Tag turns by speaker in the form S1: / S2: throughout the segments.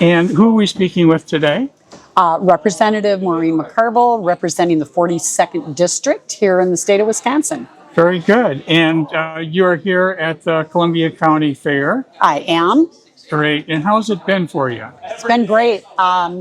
S1: And who are we speaking with today?
S2: Representative Maureen McCarville, representing the 42nd District here in the state of Wisconsin.
S1: Very good. And you're here at the Columbia County Fair.
S2: I am.
S1: Great. And how's it been for you?
S2: It's been great.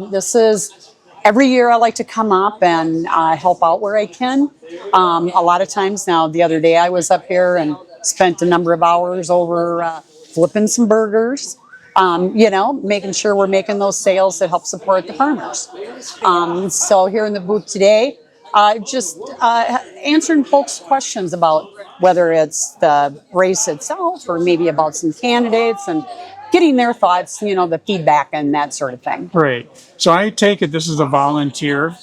S2: This is, every year I like to come up and help out where I can. A lot of times now, the other day I was up here and spent a number of hours over flipping some burgers. Making sure we're making those sales that help support the farmers. So here in the booth today, just answering folks' questions about whether it's the race itself or maybe about some candidates and getting their thoughts, the feedback and that sort of thing.
S1: Great. So I take it this is a volunteer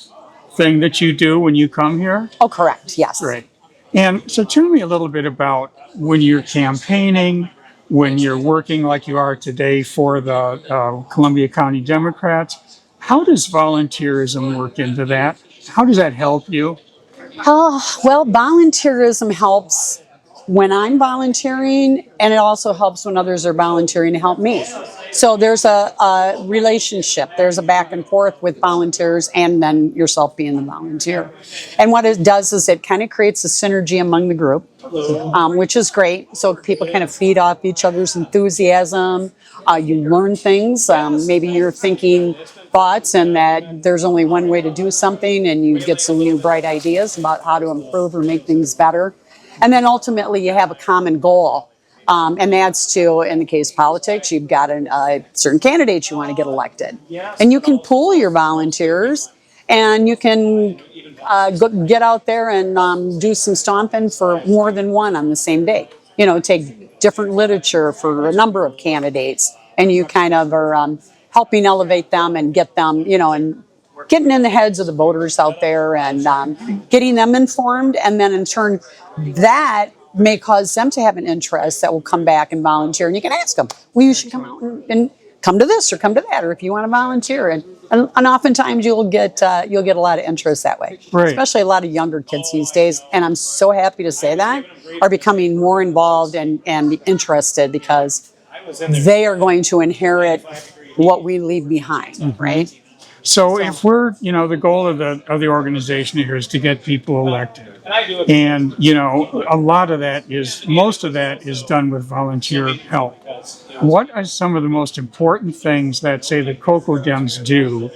S1: thing that you do when you come here?
S2: Oh, correct. Yes.
S1: Great. And so tell me a little bit about when you're campaigning, when you're working like you are today for the Columbia County Democrats. How does volunteerism work into that? How does that help you?
S2: Well, volunteerism helps when I'm volunteering, and it also helps when others are volunteering to help me. So there's a relationship, there's a back and forth with volunteers and then yourself being the volunteer. And what it does is it kind of creates a synergy among the group, which is great. So people kind of feed off each other's enthusiasm. You learn things. Maybe you're thinking thoughts and that there's only one way to do something, and you get some new bright ideas about how to improve or make things better. And then ultimately you have a common goal. And that's to, in the case of politics, you've got a certain candidates you want to get elected. And you can pool your volunteers and you can get out there and do some stomping for more than one on the same day. Take different literature for a number of candidates, and you kind of are helping elevate them and get them, and getting in the heads of the voters out there and getting them informed. And then in turn, that may cause them to have an interest that will come back and volunteer. And you can ask them, well, you should come out and come to this or come to that, or if you want to volunteer. And oftentimes you'll get a lot of interest that way,
S1: right.
S2: Especially a lot of younger kids these days. And I'm so happy to say that are becoming more involved and interested because they are going to inherit what we leave behind, right?
S1: So if we're, the goal of the organization here is to get people elected. And, most of that is done with volunteer help. What are some of the most important things that, say, the Cocoa Dems do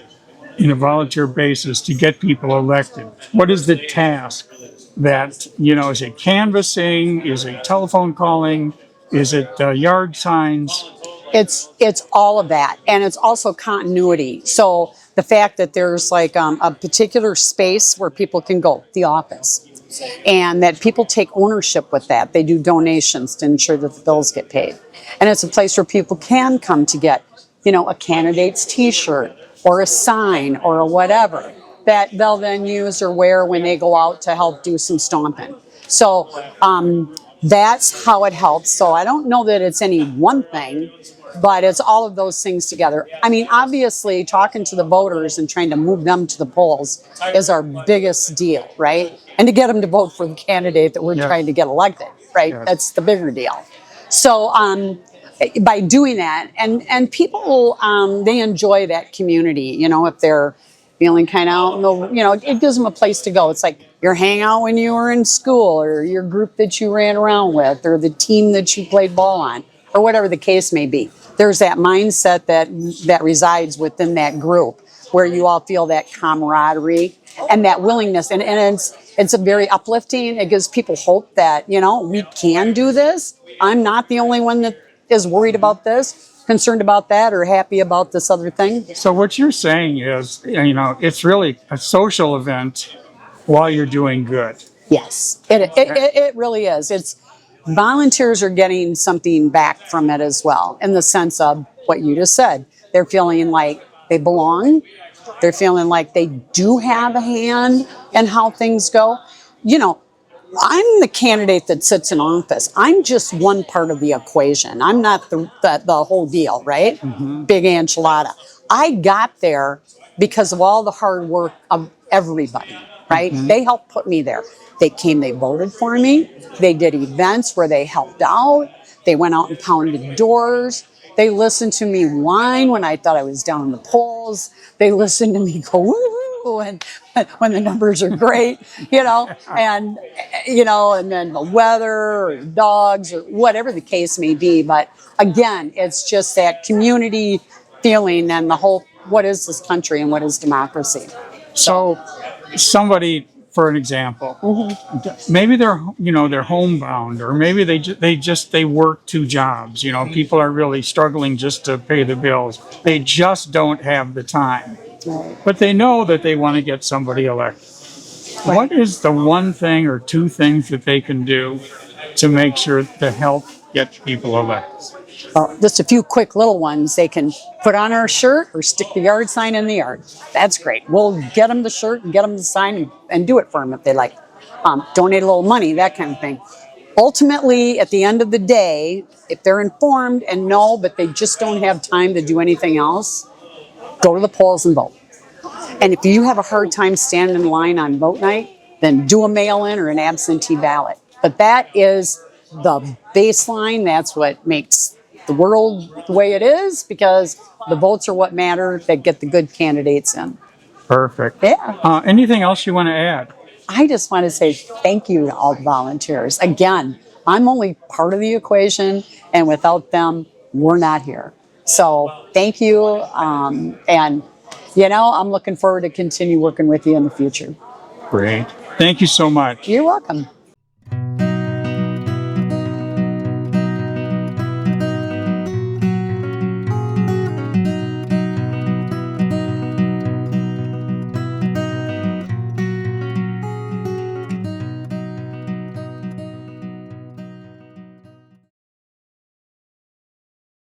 S1: in a volunteer basis to get people elected? What is the task that, is it canvassing? Is it telephone calling? Is it yard signs?
S2: It's all of that. And it's also continuity. So the fact that there's like a particular space where people can go, the office, and that people take ownership with that. They do donations to ensure that the bills get paid. And it's a place where people can come to get, a candidate's t-shirt or a sign or a whatever that they'll then use or wear when they go out to help do some stomping. So that's how it helps. So I don't know that it's any one thing, but it's all of those things together. I mean, obviously, talking to the voters and trying to move them to the polls is our biggest deal, right? And to get them to vote for the candidate that we're trying to get elected, right?
S1: Yes.
S2: That's the bigger deal. So by doing that, and people, they enjoy that community, if they're feeling kind of out in the, it gives them a place to go. It's like your hangout when you were in school, or your group that you ran around with, or the team that you played ball on, or whatever the case may be. There's that mindset that resides within that group where you all feel that camaraderie and that willingness. And it's a very uplifting. It gives people hope that, we can do this. I'm not the only one that is worried about this, concerned about that, or happy about this other thing.
S1: So what you're saying is, it's really a social event while you're doing good.
S2: Yes, it really is. It's volunteers are getting something back from it as well, in the sense of what you just said. They're feeling like they belong. They're feeling like they do have a hand in how things go. I'm the candidate that sits in office. I'm just one part of the equation. I'm not the whole deal, right? Mm-hmm. Big enchilada. I got there because of all the hard work of everybody, right? Mm-hmm. They helped put me there. They came, they voted for me. They did events where they helped out. They went out and pounded doors. They listened to me whine when I thought I was down in the polls. They listened to me go woo when the numbers are great, and and then the weather or dogs or whatever the case may be. But again, it's just that community feeling and the whole, what is this country and what is democracy?
S1: So somebody, for an example, maybe they're homebound, or maybe they work two jobs. People are really struggling just to pay the bills. They just don't have the time.
S2: Right.
S1: But they know that they want to get somebody elected.
S2: Right.
S1: What is the one thing or two things that they can do to make sure to help get people elected?
S2: Well, just a few quick little ones. They can put on our shirt or stick the yard sign in the yard. That's great. We'll get them the shirt and get them the sign and do it for them if they like. Donate a little money, that kind of thing. Ultimately, at the end of the day, if they're informed and know, but they just don't have time to do anything else, go to the polls and vote. And if you have a hard time standing in line on vote night, then do a mail-in or an absentee ballot. But that is the baseline. That's what makes the world the way it is, because the votes are what matter that get the good candidates in.
S1: Perfect.
S2: Yeah.
S1: Anything else you want to add?
S2: I just want to say thank you to all the volunteers. Again, I'm only part of the equation, and without them, we're not here. So thank you. And, I'm looking forward to continue working with you in the future.
S1: Great. Thank you so much.
S2: You're welcome.